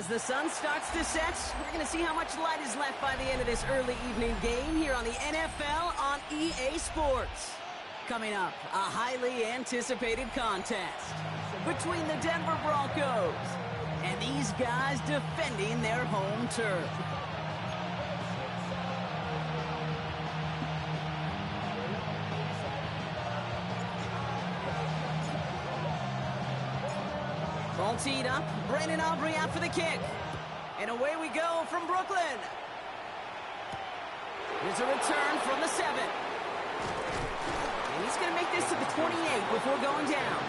the sun starts to set, we're going to see how much light is left by the end of this early evening game here on the NFL on EA Sports. Coming up, a highly anticipated contest between the Denver Broncos and these guys defending their home turf. Ball teed up, Brandon Aubrey out for the kick. And away we go from Brooklyn. Here's a return from the 7. And he's going to make this to the 28 before going down.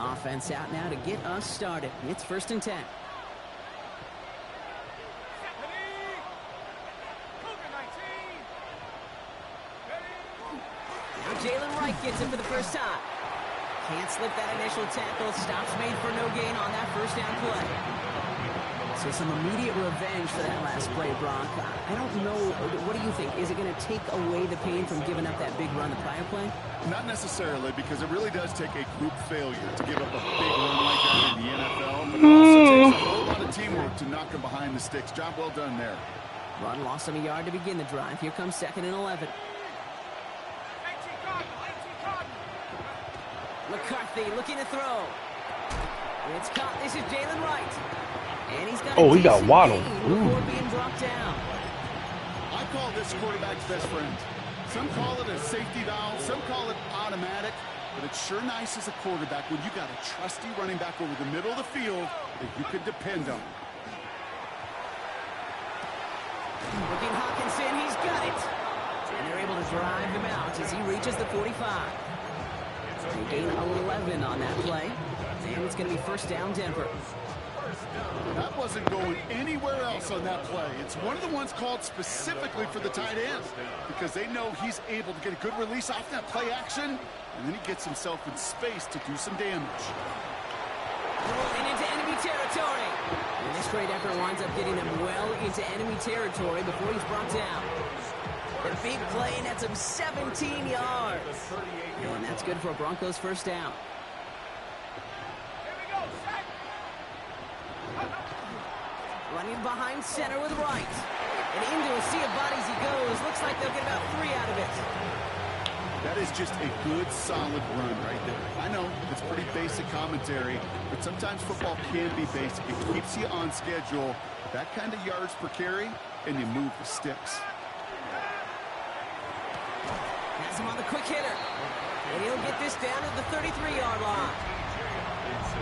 Offense out now to get us started. It's 1st and 10. Now Jalen Wright gets it for the first time. Can't slip that initial tackle. Stops made for no gain on that first down play. So some immediate revenge for that last play, Brock. I don't know. What do you think? Is it going to take away the pain from giving up that big run the prior play? Not necessarily, because it really does take a group failure to give up a big run like that in the NFL. But it also takes a whole lot of teamwork to knock him behind the sticks. Job well done there. Run lost him a yard to begin the drive. Here comes 2nd and 11. McCarthy looking to throw. It's caught. This is Jalen Wright. And he's got he got Waddle. Before being dropped down. I call this quarterback's best friend. Some call it a safety valve, some call it automatic, but it's sure nice as a quarterback when you got a trusty running back over the middle of the field that you can depend on. Looking Hawkinson, he's got it. And they're able to drive him out as he reaches the 45. They gain 11 on that play. And it's going to be 1st down Denver. That wasn't going anywhere else on that play. It's one of the ones called specifically for the tight end because they know he's able to get a good release off that play action, and then he gets himself in space to do some damage. Rolling into enemy territory. And this great effort winds up getting them well into enemy territory before he's brought down. A big play nets him 17 yards. And that's good for a Broncos 1st down. Running behind center with Wright. And into a sea of bodies he goes. Looks like they'll get about 3 out of it. That is just a good, solid run right there. I know it's pretty basic commentary, but sometimes football can be basic. It keeps you on schedule. That kind of yards per carry, and you move the sticks. Has him on the quick hitter. And he'll get this down at the 33-yard line.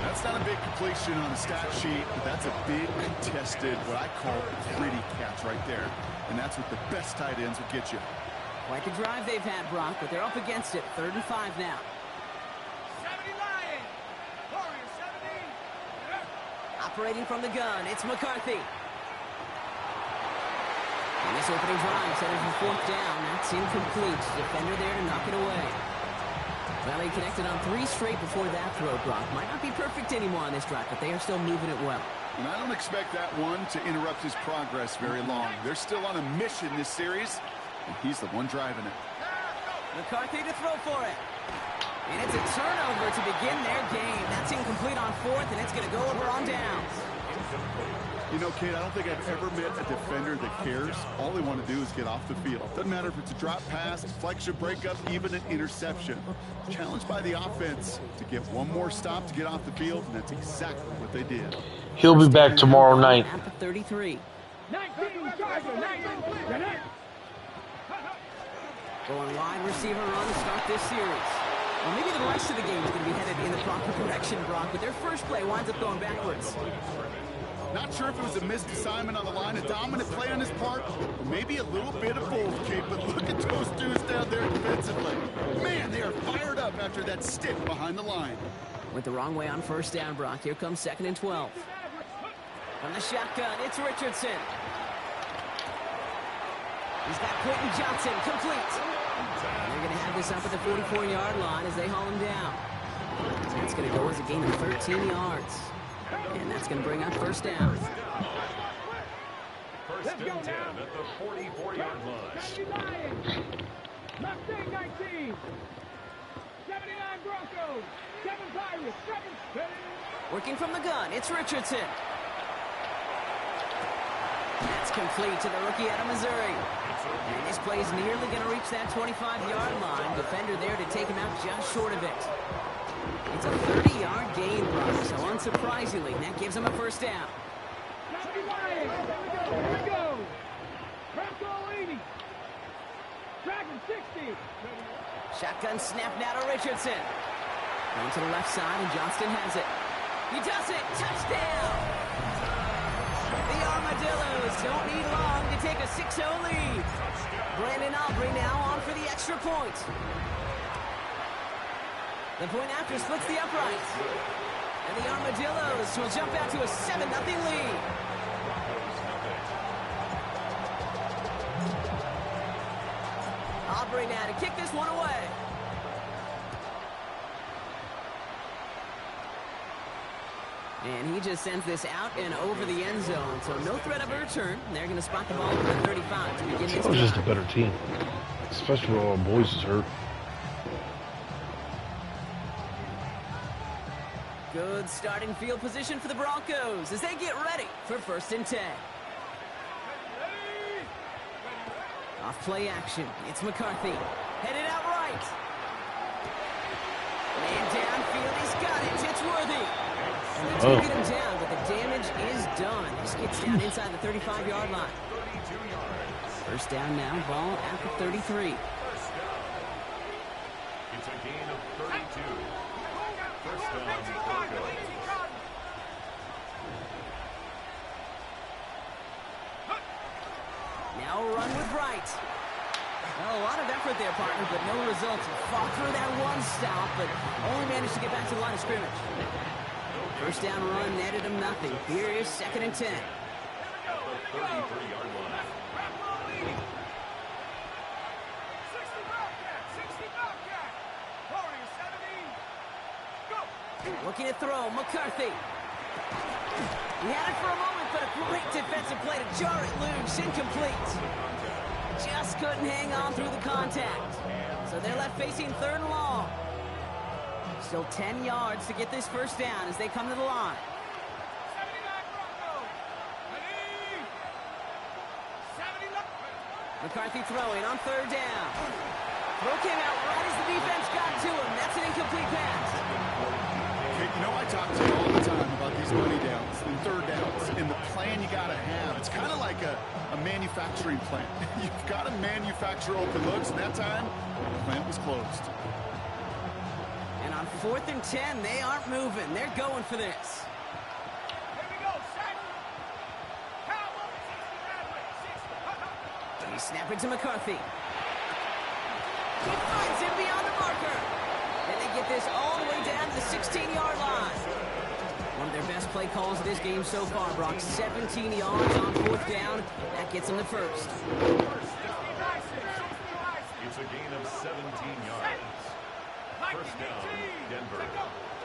That's not a big completion on the stat sheet, but that's a big contested, what I call a pretty catch right there. And that's what the best tight ends will get you. Quite the drive they've had, Brock, but they're up against it. 3rd and 5 now. 70 Lions. Warriors 70. Operating from the gun, it's McCarthy. And this opening drive headed for 4th down. That's incomplete. Defender there to knock it away. Well, he connected on 3 straight before that throw, Brock. Might not be perfect anymore on this drive, but they are still moving it well. And I don't expect that one to interrupt his progress very long. They're still on a mission this series, and he's the one driving it. McCarthy to throw for it. And it's a turnover to begin their game. That's incomplete on 4th, and it's going to go over on downs. You know, Kate, I don't think I've ever met a defender that cares. All they want to do is get off the field. Doesn't matter if it's a drop pass, deflection, breakup, even an interception. Challenged by the offense to get one more stop to get off the field, and that's exactly what they did. He'll be back tomorrow night. At the 33. 19, Going wide receiver run to start this series. Well, maybe the rest of the game is going to be headed in the proper direction, Brock, but their first play winds up going backwards. Not sure if it was a missed assignment on the line, a dominant play on his part, or maybe a little bit of both, Kate, but look at those dudes down there defensively. Man, they are fired up after that stick behind the line. Went the wrong way on 1st down, Brock. Here comes 2nd and 12. From the shotgun, it's Richardson. He's got Quentin Johnson complete. And they're going to have this up at the 44-yard line as they haul him down. That's going to go as a gain of 13 yards. And that's going to bring up first down. First and 10 at the 44-yard line. 79. Mustang 19. 79 Broncos. 7 Pirates. 7 Steady. Working from the gun, it's Richardson. That's complete to the rookie out of Missouri. And this play is nearly going to reach that 25-yard line. Defender there to take him out just short of it. It's a 30-yard gain, Brock, so unsurprisingly, that gives him a first down. 79. Here we go. Bronco 80. Dragon 60. Shotgun snap now to Richardson. Going to the left side, and Johnston has it. He does it! Touchdown! The Armadillos don't need long to take a 6-0 lead. Brandon Aubrey now on for the extra point. The point after splits the uprights. And the Armadillos will jump out to a 7-0 lead. Aubrey now to kick this one away. And he just sends this out and over the end zone. So no threat of a return. They're going to spot the ball at the 35 to begin this That was just a drive. better team. Especially when all our boys is hurt. Good starting field position for the Broncos as they get ready for first and 10. Off play action. It's McCarthy. Headed out right. Man downfield. He's got it. It's Worthy. And they do get him down, but the damage is done. This gets down inside the 35-yard line. First down now. Ball at the 33. It's a gain of 32. First down, Broncos. Now a run with Wright. Well, a lot of effort there, partner, but no results. Fought through that one stop, but only managed to get back to the line of scrimmage. First down run netted him nothing. Here is second and 10. 33-yard line. Looking to throw, McCarthy. He had it for a moment, but a great defensive play to jar it loose. Incomplete. Just couldn't hang on through the contact. So they're left facing third and long. Still 10 yards to get this first down as they come to the line. 79 Broncos. Ready. 79. McCarthy throwing on third down. Throw came out right as the defense got to him. That's an incomplete pass. Hey, you know, I talk to you all the time about these money downs and third downs and the plan you got to have. It's kind of like a manufacturing plant. You've got to manufacture open looks, and that time, the plant was closed. And on 4th and 10, they aren't moving. They're going for this. Here we go. Set. Cowboys. 60. He's snapping to McCarthy. He finds him beyond the marker. And they get this all the way down to the 16-yard line. One of their best play calls of this game so far, Brock. 17 yards on 4th down. That gets them the first. It's a gain of 17 yards. First down, Denver.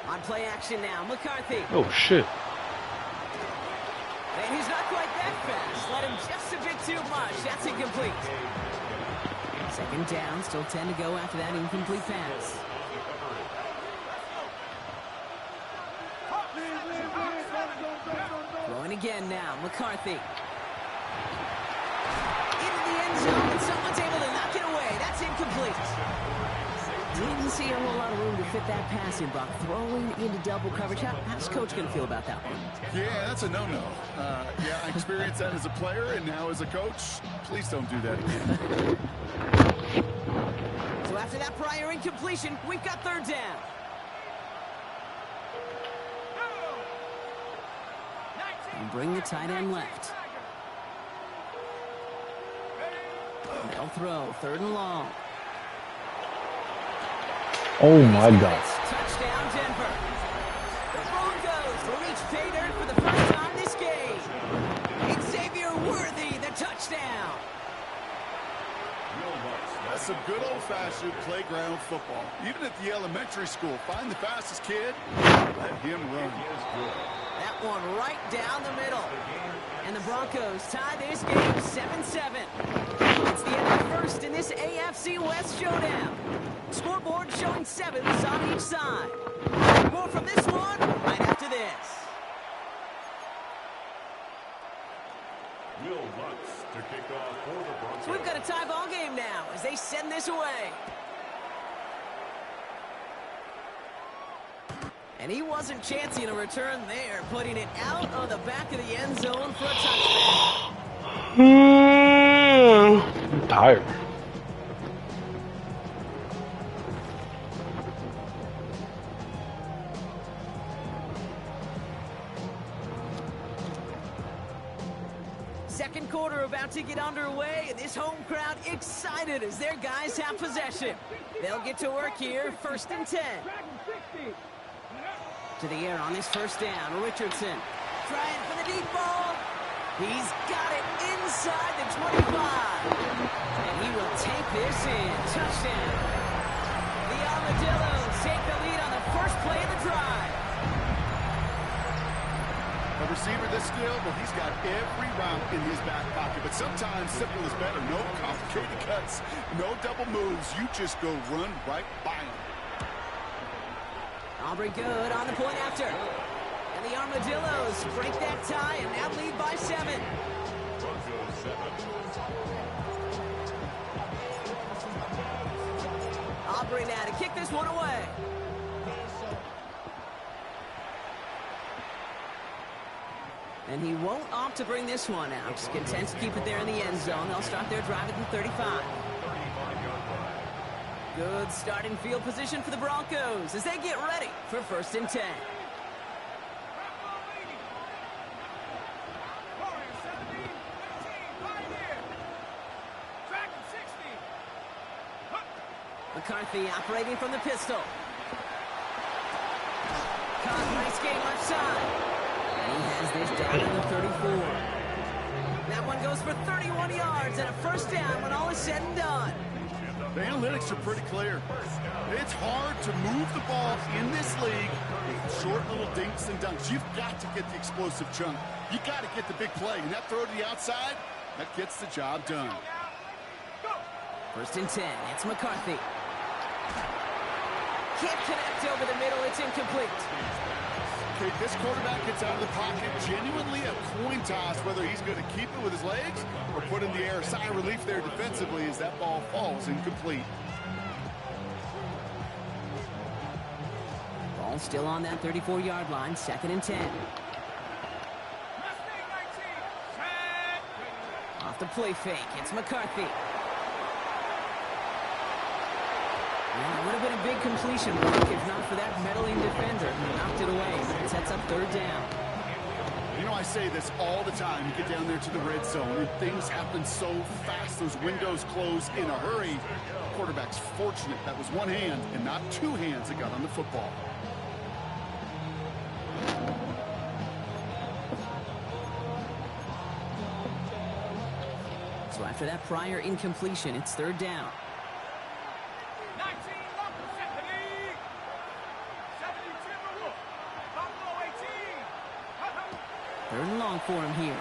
On play action now, McCarthy. Oh, shit. And he's not quite that fast. Let him just a bit too much. That's incomplete. Second down, still 10 to go after that incomplete pass. Throwing again now, McCarthy. Into the end zone, and someone's able to knock it away. That's incomplete. Didn't see a whole lot of room to fit that pass in, Brock. Throwing into double coverage. How's Coach going to feel about that one? Yeah, that's a no-no. Yeah, I experienced that as a player, and now as a coach, please don't do that again. So after that prior incompletion, we've got third down. And bring the tight end left. They'll throw, third and long. Oh, my God. Touchdown, Denver. The Broncos will reach pay dirt for the first time this game. Xavier Worthy, the touchdown. some good old-fashioned playground football. Even at the elementary school, find the fastest kid, let him run. That one right down the middle. And the Broncos tie this game 7-7. It's the end of the first in this AFC West showdown. Scoreboard showing 7s on each side. More from this one right after this. Will Lutz to kick off for the Broncos. So we've got a tie ball game now as they send this away. And he wasn't chancing a return there, putting it out of the back of the end zone for a touchdown. I'm tired. Second quarter about to get underway, and this home crowd excited as their guys have possession. They'll get to work here, 1st and 10. To the air on this first down, Richardson trying for the deep ball. He's got it inside the 25. And he will take this in. Touchdown. The Armadillos take the lead on the first play of the drive. A receiver this skilled, well, he's got every route in his back pocket. But sometimes simple is better. No complicated cuts, no double moves. You just go run right by him. Aubrey good on the point after. And the Armadillos break that tie and now lead by 7. Broncos 7. Aubrey now to kick this one away. And he won't opt to bring this one out. Just content to keep it there in the end zone. They'll start their drive at the 35. 35-yard line. Good starting field position for the Broncos as they get ready for 1st and 10. McCarthy operating from the pistol. Caught, nice game left side. And he has this down to the 34. That one goes for 31 yards and a first down when all is said and done. The analytics are pretty clear. It's hard to move the ball in this league with short little dinks and dunks. You've got to get the explosive chunk. You got to get the big play. And that throw to the outside, that gets the job done. 1st and 10. It's McCarthy. Can't connect over the middle. It's incomplete. Okay, this quarterback gets out of the pocket. Genuinely a coin toss whether he's going to keep it with his legs or put in the air. Sigh of relief there defensively as that ball falls incomplete. Ball still on that 34-yard line. 2nd and 10. Off the play fake. It's McCarthy. Well, it would have been a big completion block if not for that meddling defender who knocked it away. It sets up 3rd down. You know, I say this all the time. You get down there to the red zone, and things happen so fast. Those windows close in a hurry. Quarterback's fortunate that was one hand and not two hands that got on the football. So after that prior incompletion, it's 3rd down. 3rd and long for him here.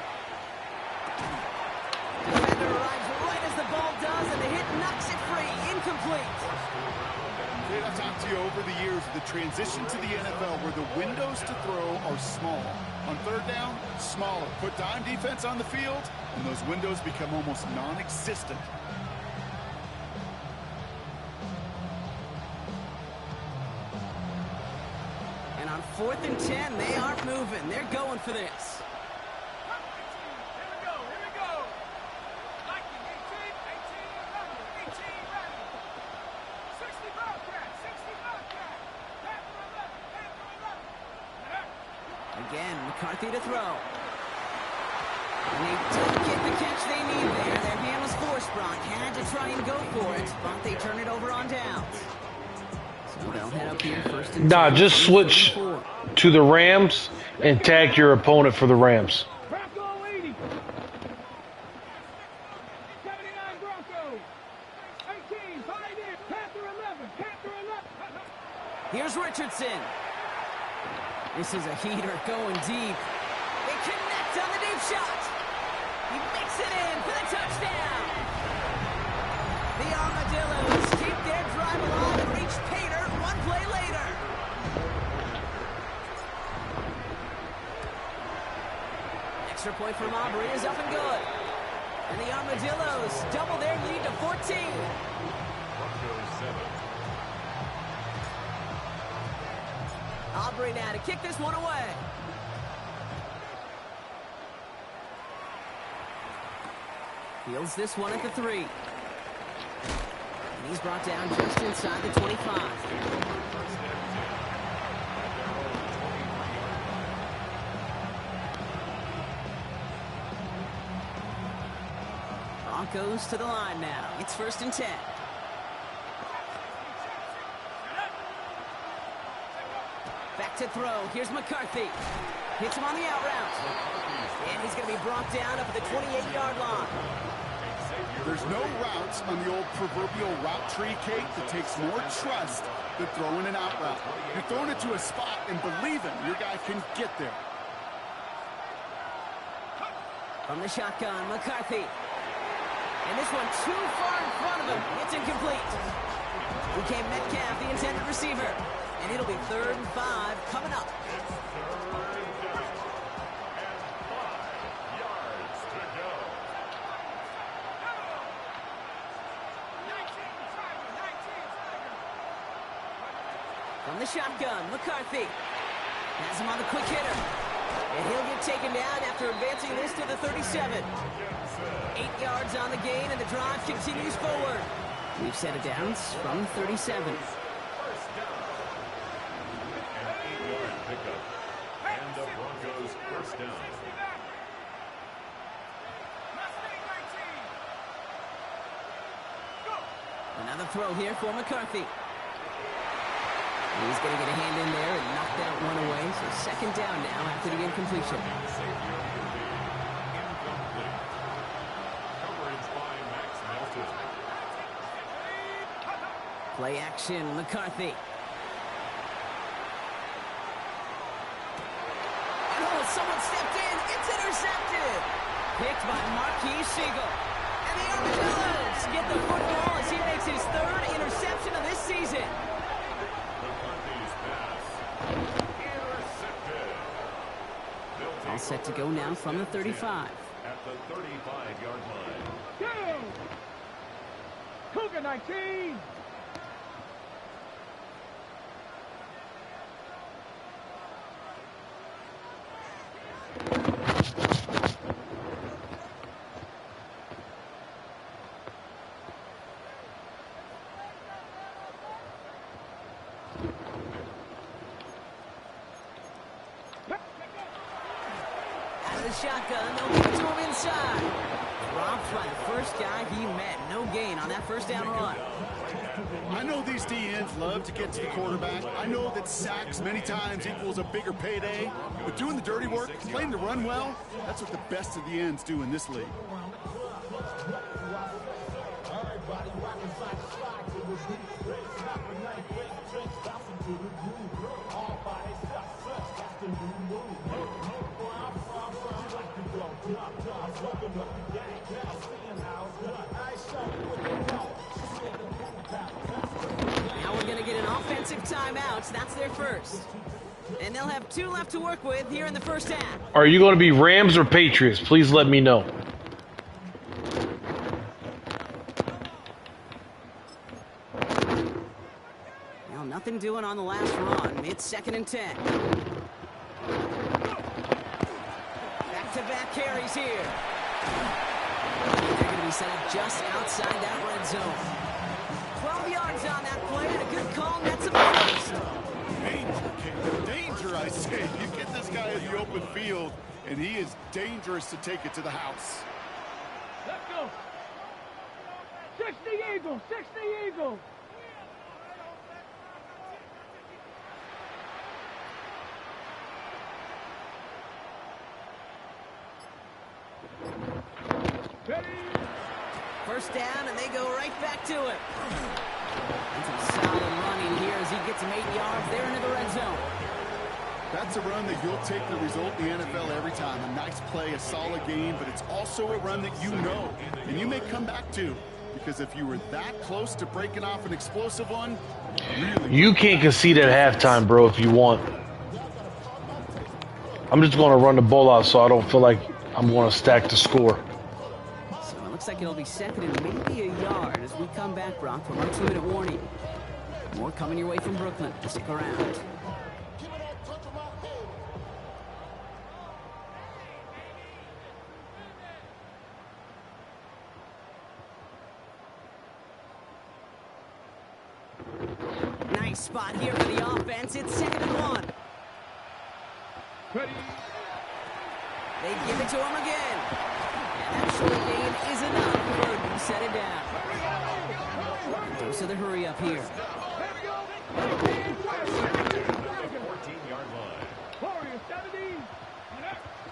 Defender arrives right as the ball does, and the hit knocks it free. Incomplete. Kid, I've talked to you over the years of the transition to the NFL where the windows to throw are small. On 3rd down, smaller. Put dime defense on the field, and those windows become almost non-existent. And on 4th and 10, they aren't moving. They're going for this. Again, McCarthy to throw. And they don't get the catch they need there. Their hand was forced. Brock had to try and go for it, but they turn it over on downs. So they'll head up here 1st and 10. Nah, just switch to the Rams and tag your opponent for the Rams. Bronco 80. 79 Broncos. 18. This is a heater going deep. They connect on the deep shot. He makes it in for the touchdown. The Armadillos keep their drive alive and reach Pater one play later. Extra point from Aubrey is up and good. And the Armadillos double their lead to 14. Broncos 7. Aubrey now to kick this one away. Fields this one at the 3. And he's brought down just inside the 25. Broncos to the line now. It's 1st and 10. Back to throw. Here's McCarthy. Hits him on the out route. And he's going to be brought down up at the 28-yard line. There's no routes on the old proverbial route tree, Kate, that takes more trust than throwing an out route. You're throwing it to a spot and believing your guy can get there. From the shotgun, McCarthy. And this one too far in front of him. It's incomplete. DK Metcalf, the intended receiver. And it'll be 3rd and 5 coming up. From the shotgun, McCarthy has him on the quick hitter. And he'll get taken down after advancing this to the 37. 8 yards on the gain, and the drive continues forward. We've set it down from 37. An 8-yard pickup. And the Broncos first down. Another throw here for McCarthy. He's going to get a hand in there and knock that one away. So 2nd down now after the incompletion. Coverage by Max Melton. Play action, McCarthy. And oh, someone stepped in. It's intercepted. Picked by Marquis Siegel. And the Armadillos get the football as he makes his 3rd interception of this season. McCarthy's pass. Intercepted. All set to go now from the 35. At the 35-yard line. Go! Cougar 19! Shotgun, they'll give it to him inside. Dropped by the first guy he met. No gain on that 1st down run. I know these D-ends love to get to the quarterback. I know that sacks many times equals a bigger payday. But doing the dirty work, playing the run well, that's what the best of the ends do in this league. Now we're going to get an offensive timeout. That's their first. And they'll have 2 left to work with here in the 1st half. Are you going to be Rams or Patriots? Please let me know. Well, nothing doing on the last run. It's 2nd and 10. Back-to-back carries here. They're going to be set up just outside that red zone. 12 yards on that play, and a good call nets him first. Danger, Kate. Danger, I say. You get this guy in the open field, and he is dangerous to take it to the house. Let's go! 60 Eagles! 60 Eagles! First down, and they go right back to it. And some solid running here as he gets him 8 yards there into the red zone. That's a run that you'll take the result in the NFL every time. A nice play, a solid game, but it's also a run that you know and you may come back to. Because if you were that close to breaking off an explosive one, you can't concede at halftime, bro, if you want. I'm just going to run the ball out so I don't feel like I'm going to stack the score. So it looks like it'll be second and maybe a yard as we come back, Brock, from our 2-minute warning. More coming your way from Brooklyn. Stick around. Nice spot here for the offense. It's 2nd and 1. Ready. They give it to him again. And that short gain is enough for a new set it down. Goes to the hurry up here. 14-yard line.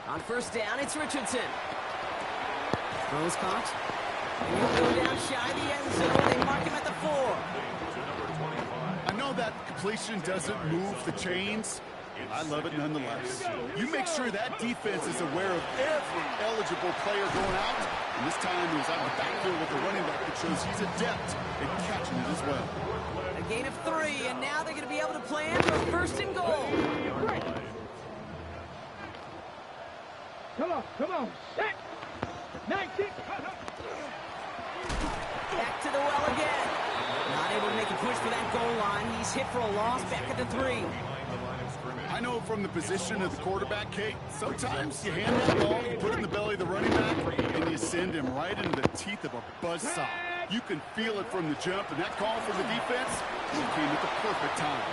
On first down, it's Richardson. Throws caught. And he'll go down shy of the end zone. They mark him at the 4. I know that completion doesn't move the chains. I love it nonetheless. You make sure that defense is aware of every eligible player going out. And this time he was out of the backfield with the running back that shows he's adept at catching it as well. A gain of 3, and now they're going to be able to plan for 1st and goal. Come on. Set. 19. Back to the well again. Not able to make a push for that goal line. He's hit for a loss back at the 3. I know from the position of the quarterback, Kate, sometimes you hand that ball, you put it in the belly of the running back, and you send him right into the teeth of a buzzsaw. You can feel it from the jump, and that call from the defense came at the perfect time.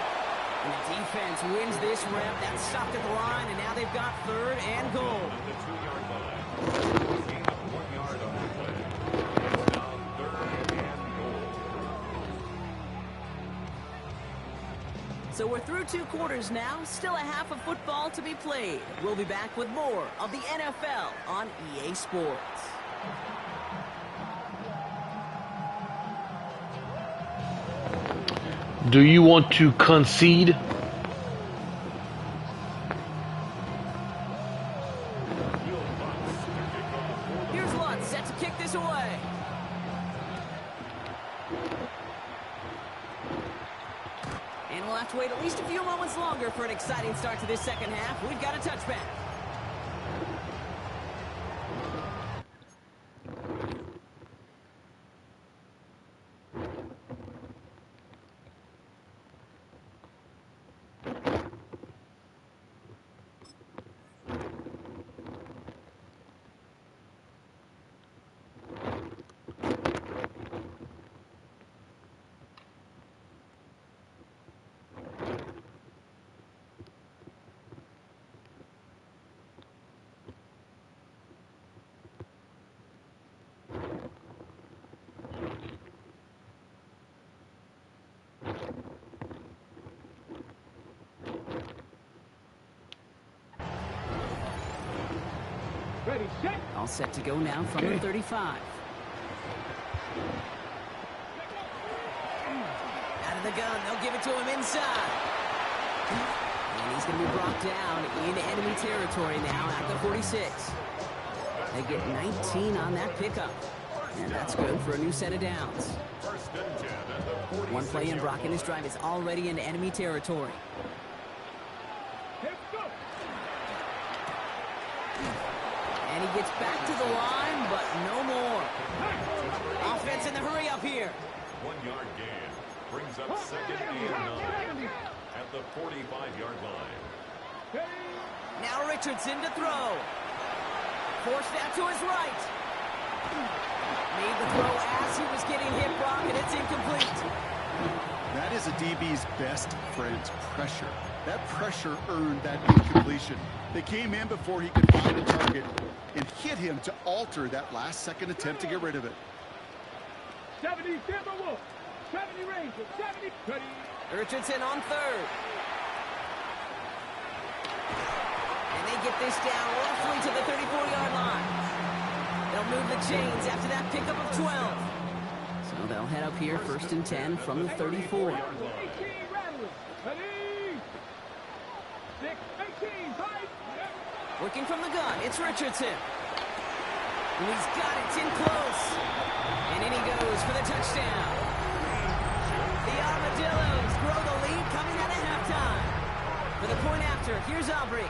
And the defense wins this rep. That's stopped at the line, and now they've got 3rd and goal. So we're through 2 quarters now. Still a half of football to be played. We'll be back with more of the NFL on EA Sports. Do you want to concede? Here's Lutz set to kick this away. And we'll have to wait at least a few moments longer for an exciting start to this second half. We've got a touchback. Ready, set. All set to go now from the 35. Out of the gun, they'll give it to him inside. And he's going to be brought down in enemy territory now at the 46. They get 19 on that pickup. And that's good for a new set of downs. One play in, Brock in his drive is already in enemy territory. Let's go. And he gets back to the line, but no more. Offense in the hurry up here. 1-yard gain brings up 2nd and 9 at the 45-yard line. Now Richardson to throw. Forced out to his right. Made the throw as he was getting hit, Brock, and it's incomplete. That is a DB's best friend, pressure. That pressure earned that incompletion. They came in before he could find a target and hit him to alter that last-second attempt to get rid of it. 70, Denver Wolf. 70 Rangers. 70. Ready. Richardson on 3rd. And they get this down roughly to the 34-yard line. They'll move the chains after that pickup of 12. So they'll head up here 1st and 10 from the 34. 18 Rattlers. Ready. 6, Working from the gun, it's Richardson. And he's got it, it's in close. And in he goes for the touchdown. The Armadillos grow the lead coming out of halftime. For the point after, here's Aubrey.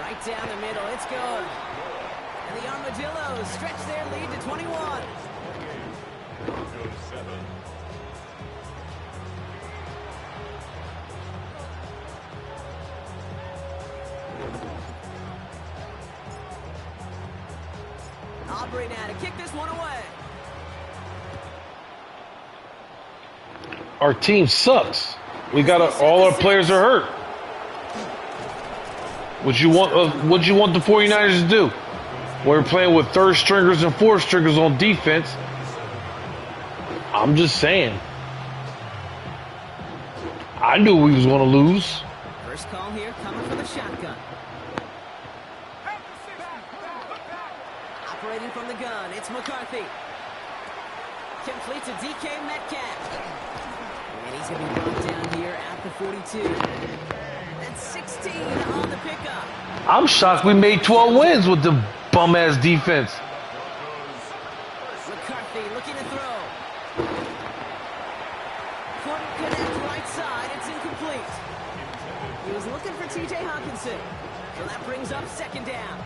Right down the middle, it's good. And the Armadillos stretch their lead to 21. Aubrey now to kick this one away. Our team sucks. We got all our players are hurt. What you want the 49ers to do? We're playing with third stringers and fourth stringers on defense. I'm just saying. I knew we was going to lose. First call here coming for the shotgun. Operating from the gun, it's McCarthy. Complete to DK Metcalf. And he's going to be brought down here at the 42. That's 16 on the pickup. I'm shocked we made 12 wins with the bum-ass defense. McCarthy looking to throw. Couldn't connect right side. It's incomplete. He was looking for T.J. Hawkinson. So that brings up second down.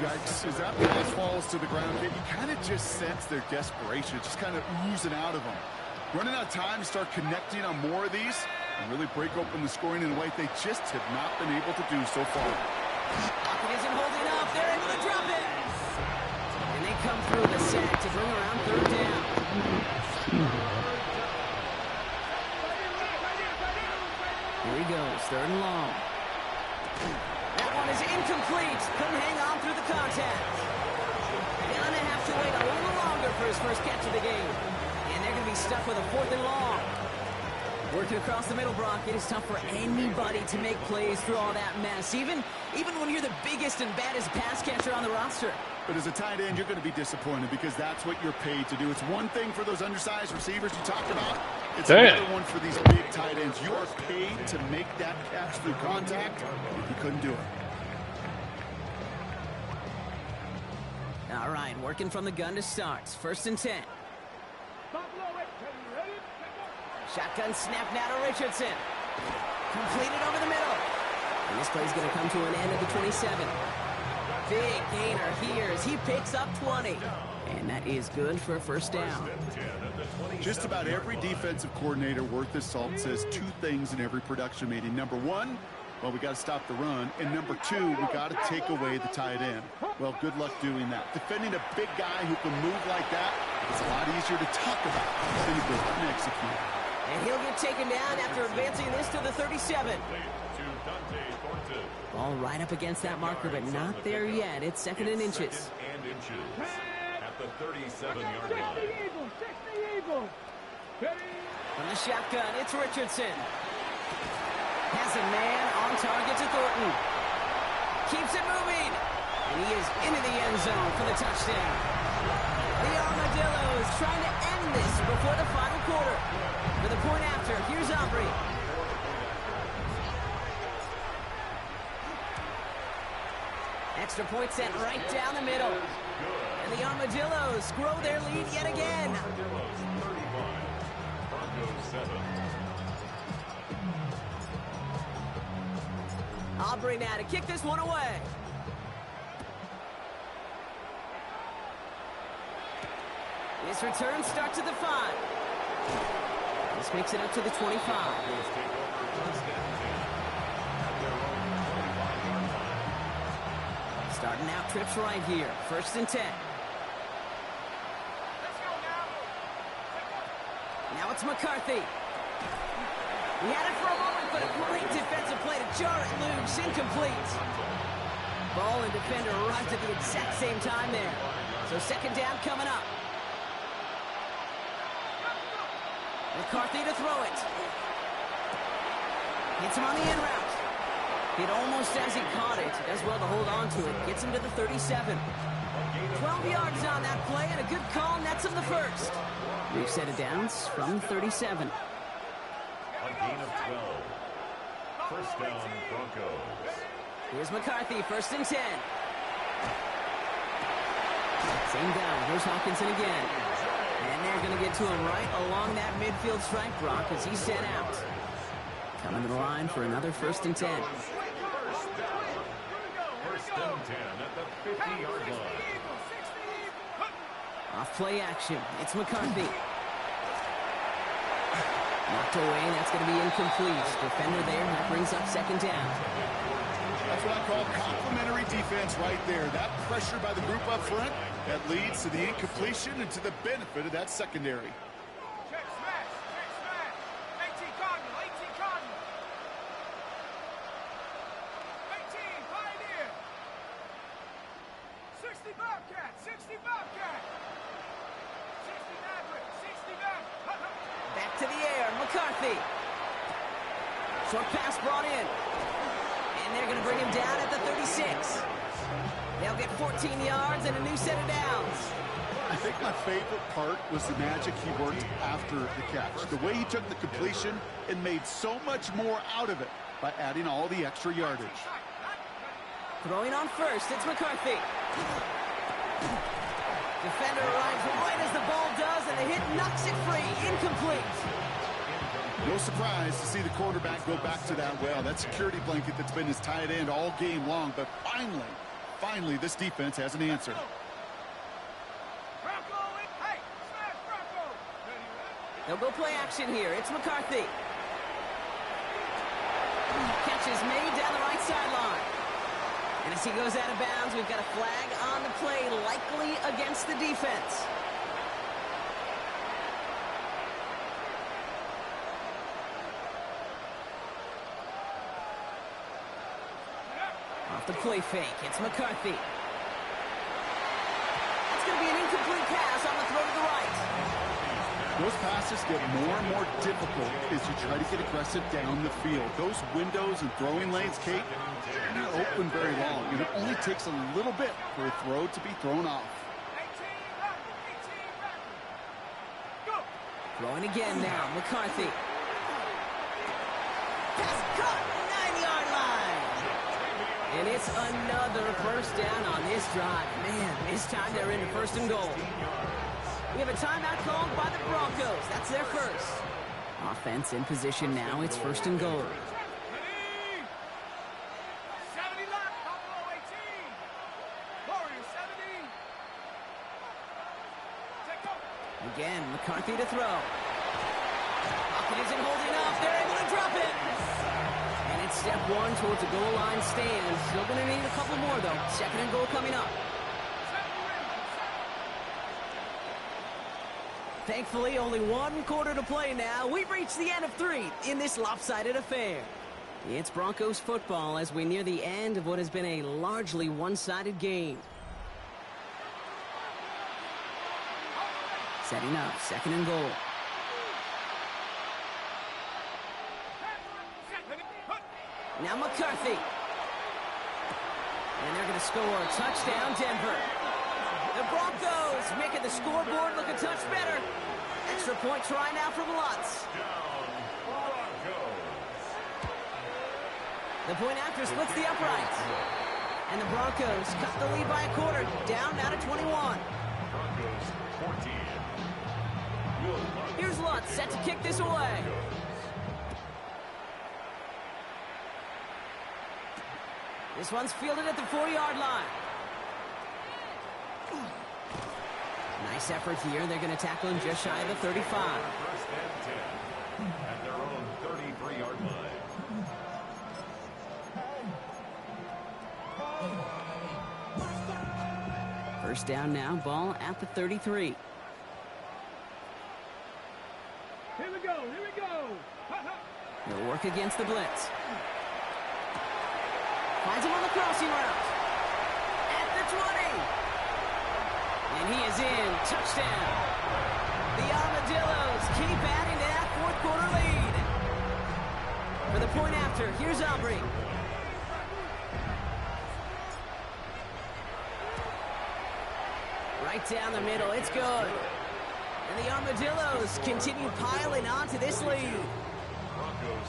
Yikes, as that pass falls to the ground, you kind of just sense their desperation, just kind of oozing out of them. Running out of time to start connecting on more of these and really break open the scoring in a way they just have not been able to do so far. Pocket isn't holding up. They're able to drop it. And they come through the sack to bring around third down. Here he goes, third and long. That one is incomplete. Couldn't hang on through the contact. Gonna have to wait a little longer for his first catch of the game. And they're going to be stuck with a fourth and long. Working across the middle, Brock, it is tough for anybody to make plays through all that mess, even when you're the biggest and baddest pass catcher on the roster. But as a tight end, you're going to be disappointed because that's what you're paid to do. It's one thing for those undersized receivers you talked about. It's another one for these big tight ends. You are paid to make that catch through contact. You couldn't do it. All right, working from the gun to start. First and 10. Shotgun snap now to Richardson. Completed over the middle. And this play's going to come to an end at the 27. Big gainer here as he picks up 20. And that is good for a first down. Just about every defensive coordinator worth his salt says two things in every production meeting. Number one, well, we got to stop the run. And number two, we got to take away the tight end. Well, good luck doing that. Defending a big guy who can move like that is a lot easier to talk about than to go and execute. And he'll get taken down after advancing this to the 37. Ball right up against that marker, but not there yet. It's second and inches. At the 37-yard line. From the shotgun, it's Richardson. Has a man on target to Thornton. Keeps it moving. And he is into the end zone for the touchdown. The Armadillos trying to end this before the final quarter. For the point after, here's Aubrey. Extra point sent right down the middle. And the Armadillos grow their lead yet again. Aubrey now to kick this one away. This return starts at the 5. This makes it up to the 25. Starting out trips right here. First and 10. Now it's McCarthy. He had it for a moment, but a great defensive play to jar it loose. Incomplete. Ball and defender arrived at the exact same time there. So second down coming up. McCarthy to throw it. Hits him on the in route. Hit almost as he caught it. Does well to hold on to it. Gets him to the 37. 12 yards on that play, and a good call nets him the first. We've set it downs from 37. gain of 12. First down, Broncos. Here's McCarthy, 1st and 10. Same down. Here's Hawkinson again. And they're going to get to him right along that midfield strike, Brock, as he's sent out. Coming to the line for another 1st and 10. First and 10 at the 50-yard line. Off play action. It's McCarthy. Knocked away, and that's going to be incomplete. Defender there, that brings up 2nd down. That's what I call complimentary defense right there. That pressure by the group up front, that leads to the incompletion and to the benefit of that secondary. Check smash. 18 Cardinal. 18 Pioneer. 60 Bobcat. 60 Maverick. 60 Maverick. Back to the air, McCarthy. Short pass brought in. And they're going to bring him down at the 36. They'll get 14 yards and a new set of downs. I think my favorite part was the magic he worked after the catch. The way he took the completion and made so much more out of it by adding all the extra yardage. Throwing on first, it's McCarthy. Defender arrives right as the ball does, and the hit knocks it free. Incomplete. No surprise to see the quarterback go back to that well. That security blanket that's been his tight end all game long. But finally, this defense has an answer. They'll go play action here. It's McCarthy. Catch is made down the right sideline. And as he goes out of bounds, we've got a flag on the play, likely against the defense. Off the play fake, it's McCarthy. That's going to be an incomplete pass on the throw to the right. Those passes get more and more difficult as you try to get aggressive down the field. Those windows and throwing lanes, Kate, they're not open very long. And it only takes a little bit for a throw to be thrown off. Throwing again now, McCarthy. Pass caught, 9-yard line. And it's another first down on this drive. Man, this time they're into 1st and goal. We have a timeout called by the Broncos. That's their first. Offense in position now. It's 1st and goal. 70 left, Buffalo 18. Warriors 70. Take over. Again, McCarthy to throw. Pocket isn't holding up. They're able to drop it. And it's step 1 towards a goal line stand. Still going to need a couple more, though. 2nd and goal coming up. Thankfully, only 1 quarter to play now. We've reached the end of 3 in this lopsided affair. It's Broncos football as we near the end of what has been a largely one-sided game. Setting up, 2nd and goal. Now McCarthy. And they're going to score. Touchdown, Denver. The Broncos making the scoreboard look a touch better. Extra point try now from Lutz. The point after splits the uprights. And the Broncos cut the lead by a quarter. Down now to 21. Broncos 14. Here's Lutz set to kick this away. This one's fielded at the 4-yard line. Nice effort here. They're going to tackle him just shy of the 35. First and 10 at their own 33-yard line. First down now, ball at the 33. Here we go. He'll work against the blitz. Finds him on the crossing route. At the 20. And he is in. Touchdown. The Armadillos keep adding to that 4th quarter lead. For the point after, here's Aubrey. Right down the middle. It's good. And the Armadillos continue piling on to this lead. Broncos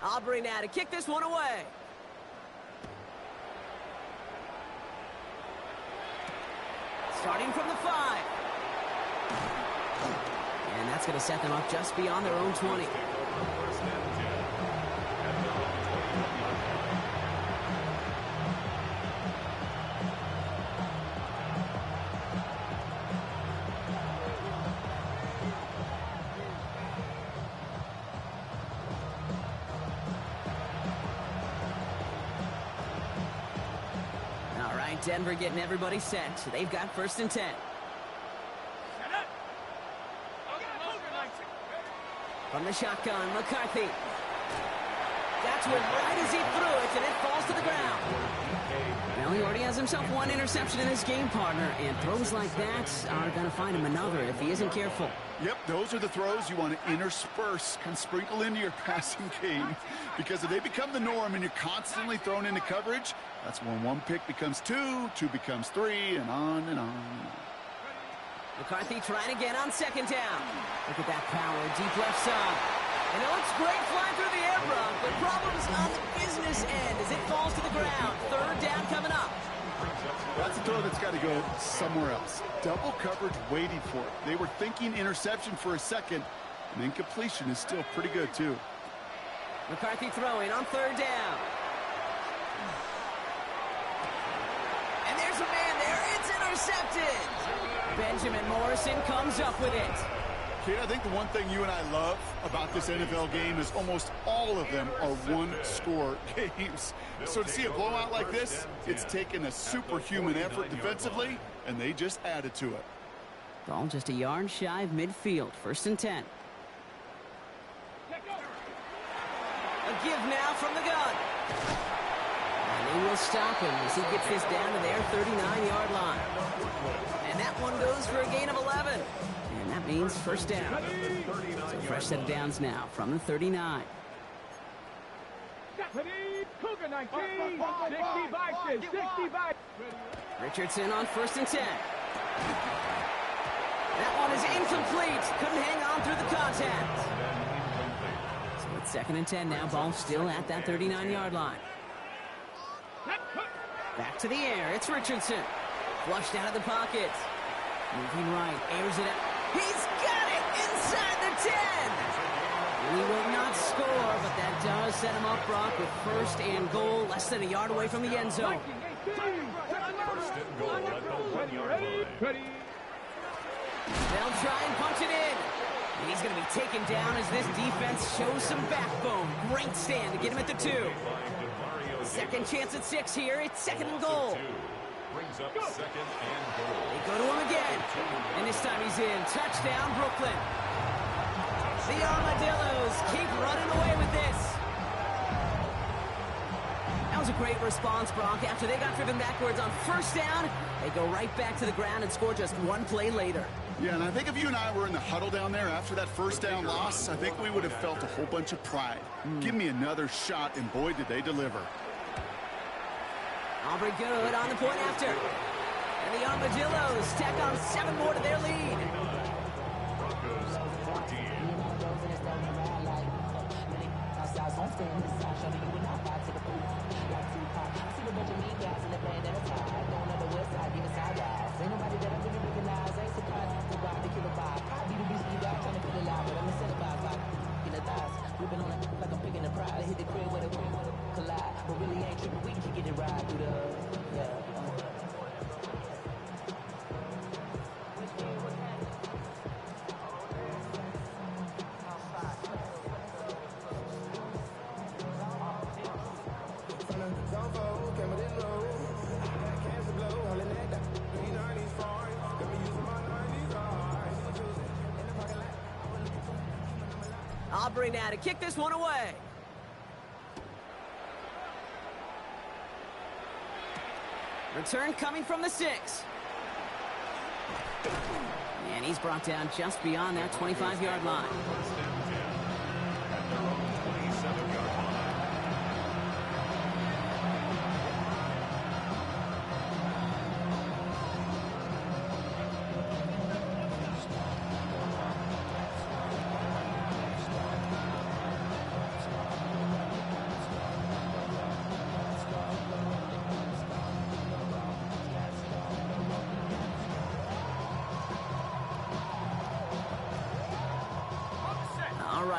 Aubrey now to kick this one away. Starting from the 5. And that's going to set them up just beyond their own 20. All right, Denver getting everybody set. They've got 1st and 10. From the shotgun, McCarthy. That's one right as he threw it, and it falls to the ground. Well, he already has himself one interception in his game, partner, and throws like that are going to find him another if he isn't careful. Yep, those are the throws you want to intersperse and sprinkle into your passing game. Because if they become the norm and you're constantly thrown into coverage, that's when 1 pick becomes 2, 2 becomes 3, and on and on and on. McCarthy trying again on 2nd down. Look at that power, deep left side. And it looks great flying through the air, Brock. The problem's on the business end as it falls to the ground. 3rd down coming up. That's a throw that's got to go somewhere else. Double coverage waiting for it. They were thinking interception for a second, and incompletion is still pretty good, too. McCarthy throwing on 3rd down. And there's a man there. It's intercepted. Benjamin Morrison comes up with it. Kid, I think the one thing you and I love about this NFL game is almost all of them are one-score games. So to see a blowout like this, it's taken a superhuman effort defensively, and they just added to it. Ball just a yard shy of midfield. 1st and 10. A give now from the gun. And they will stop him as he gets this down to their 39-yard line. And that one goes for a gain of 11. And that means 1st down. So fresh set of downs now from the 39. Cougar 19, 65. Richardson on 1st and 10. That one is incomplete. Couldn't hang on through the contact. So it's 2nd and 10 now. Ball still at that 39-yard line. Back to the air. It's Richardson. Flushed out of the pocket. Moving right. Airs it out. He's got it inside the 10. He will not score, but that does set him up, Brock, with 1st and goal, less than a yard away from the end zone. 1st and goal at the 1-yard line. They'll try and punch it in. And he's going to be taken down as this defense shows some backbone. Great stand to get him at the 2. 2nd chance at 6 here. It's 2nd and goal. Brings up 2nd and goal. They go to him again. And this time he's in. Touchdown, Brooklyn. The Armadillos keep running away with this. That was a great response, Brock. After they got driven backwards on 1st down, they go right back to the ground and score just 1 play later. Yeah, and I think if you and I were in the huddle down there after that 1st down loss, I think we would have felt a whole bunch of pride. Give me another shot, and boy, did they deliver. Aubrey good on the point after. And the Armadillos tack on 7 more to their lead. Broncos 14. Aubrey now to kick this one away. Return coming from the 6. And he's brought down just beyond that 25-yard line. At their own 27-yard line.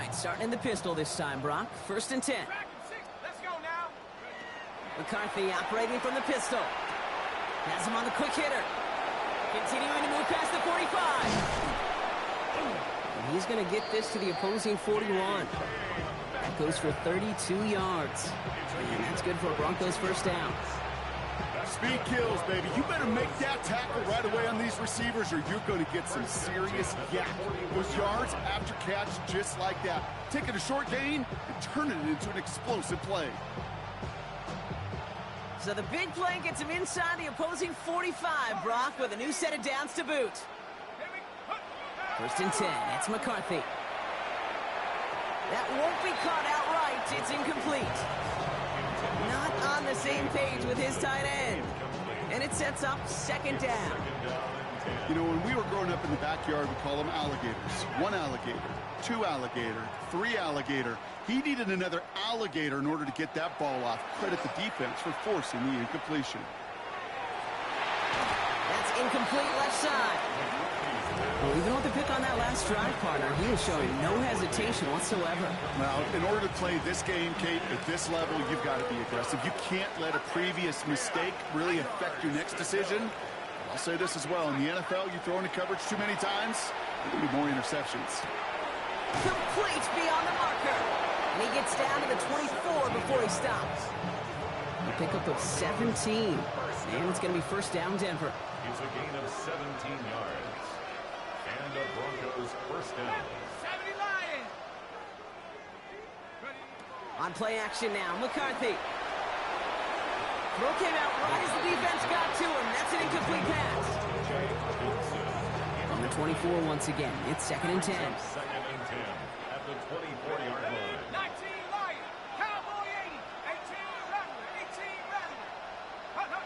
right, starting in the pistol this time, Brock. 1st and 10. Let's go now. McCarthy operating from the pistol. Has him on the quick hitter. Continuing to move past the 45. And he's going to get this to the opposing 41. That goes for 32 yards. And that's good for a Broncos 1st down. Speed kills, baby. You better make that tackle right away on these receivers or you're going to get some serious yak. Those yards after catch just like that. Taking a short gain and turning it into an explosive play. So the big play gets him inside the opposing 45, Brock, with a new set of downs to boot. 1st and 10. It's McCarthy. That won't be caught outright. It's incomplete. Not on the same page with his tight end. And it sets up 2nd down. You know, when we were growing up in the backyard, we call them alligators. 1 alligator, 2 alligator, 3 alligator. He needed another alligator in order to get that ball off. Credit the defense for forcing the incompletion. That's incomplete left side. Well, even with the pick on that last drive, partner, he was showing no hesitation whatsoever. Now, in order to play this game, Kate, at this level, you've got to be aggressive. You can't let a previous mistake really affect your next decision. I'll say this as well. In the NFL, you throw into coverage too many times, there'll be more interceptions. Complete beyond the marker. And he gets down to the 24 before he stops. A pickup of 17. And it's going to be 1st down, Denver. It's a gain of 17 yards. And the Broncos 1st down. 70 Lions. On play action now, McCarthy. Throw came out right as the defense got to him. That's an incomplete pass. On the 24 once again, it's 2nd and 10. 2nd and 10 at the 24-yard line. 19 Lions. Cowboy 80. 18 Rattler. 18 Rattler.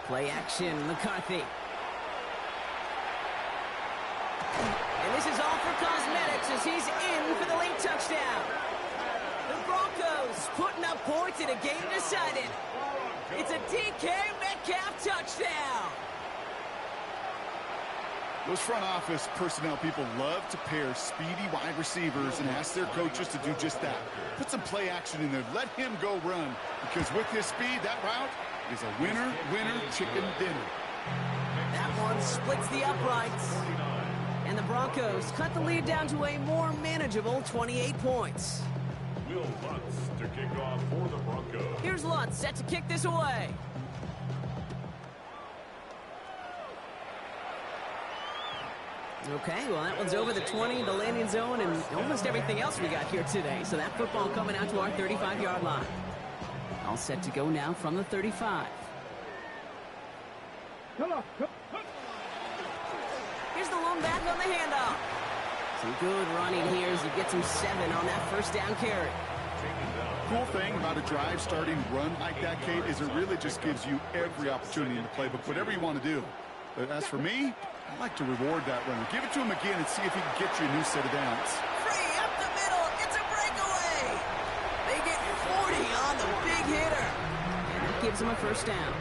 Play action, McCarthy. And this is all for cosmetics as he's in for the late touchdown. The Broncos putting up points in a game decided. It's a DK Metcalf touchdown. Those front office personnel people love to pair speedy wide receivers and ask their coaches to do just that. Put some play action in there. Let him go run. Because with his speed, that route is a winner, chicken dinner. That one splits the uprights. And the Broncos cut the lead down to a more manageable 28 points. Will Lutz to kick off for the Broncos. Here's Lutz set to kick this away. Okay, well, that one's over the 20, the landing zone, and almost everything else we got here today. So that football coming out to our 35-yard line. All set to go now from the 35. Come on. Here's the lone back on the handoff. Some good running here as he gets him 7 on that 1st down carry. Cool thing about a drive starting run like that, Kate, is it really just gives you every opportunity in the playbook, whatever you want to do. But as for me, I like to reward that runner. Give it to him again and see if he can get you a new set of downs. Free up the middle. It's a breakaway. They get 40 on the big hitter. And that gives him a 1st down.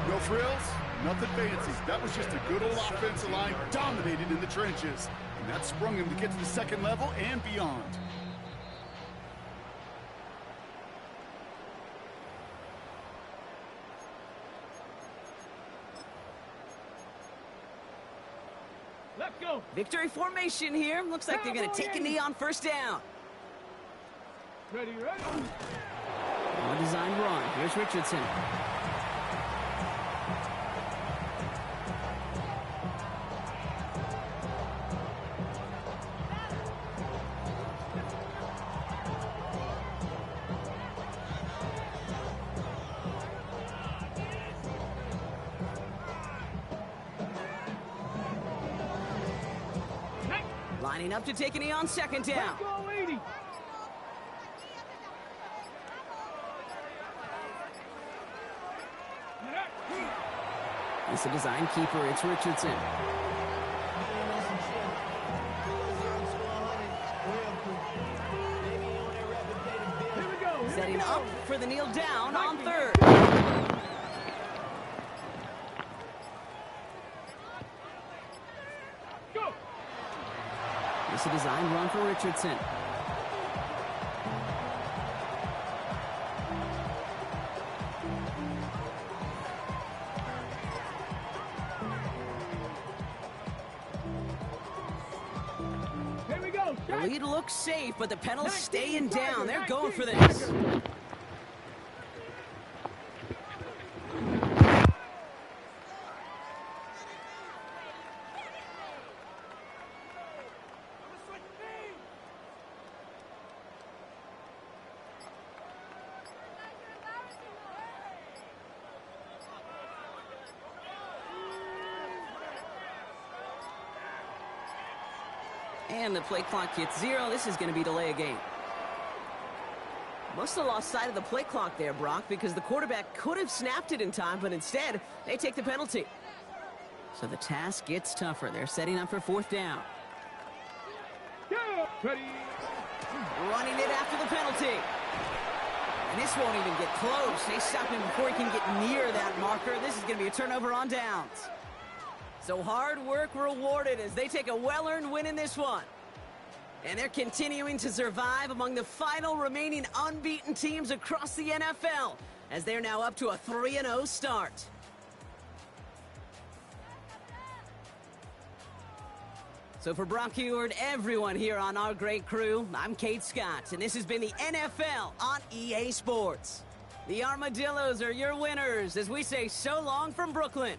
No frills, nothing fancy. That was just a good old offensive line dominated in the trenches. And that sprung him to get to the 2nd level and beyond. Let's go. Victory formation here. Looks like they're going to take a knee on 1st down. Ready. On a design run. Here's Richardson. Lining up to take a knee on 2nd down. Go 80. It's a design keeper. It's Richardson. Here we go. Setting up for the kneel down on 3rd. Go. It's a design run for Richardson. The lead looks safe, but the penalty's staying down. They're going for this. And the play clock hits 0. This is going to be delay a game. Must have lost sight of the play clock there, Brock, because the quarterback could have snapped it in time, but instead, they take the penalty. So the task gets tougher. They're setting up for 4th down. Ready. Running it after the penalty. And this won't even get close. They stop him before he can get near that marker. This is going to be a turnover on downs. So hard work rewarded as they take a well-earned win in this one. And they're continuing to survive among the final remaining unbeaten teams across the NFL as they're now up to a 3-0 start. So for Brock Huard, everyone here on our great crew, I'm Kate Scott, and this has been the NFL on EA Sports. The Armadillos are your winners as we say so long from Brooklyn.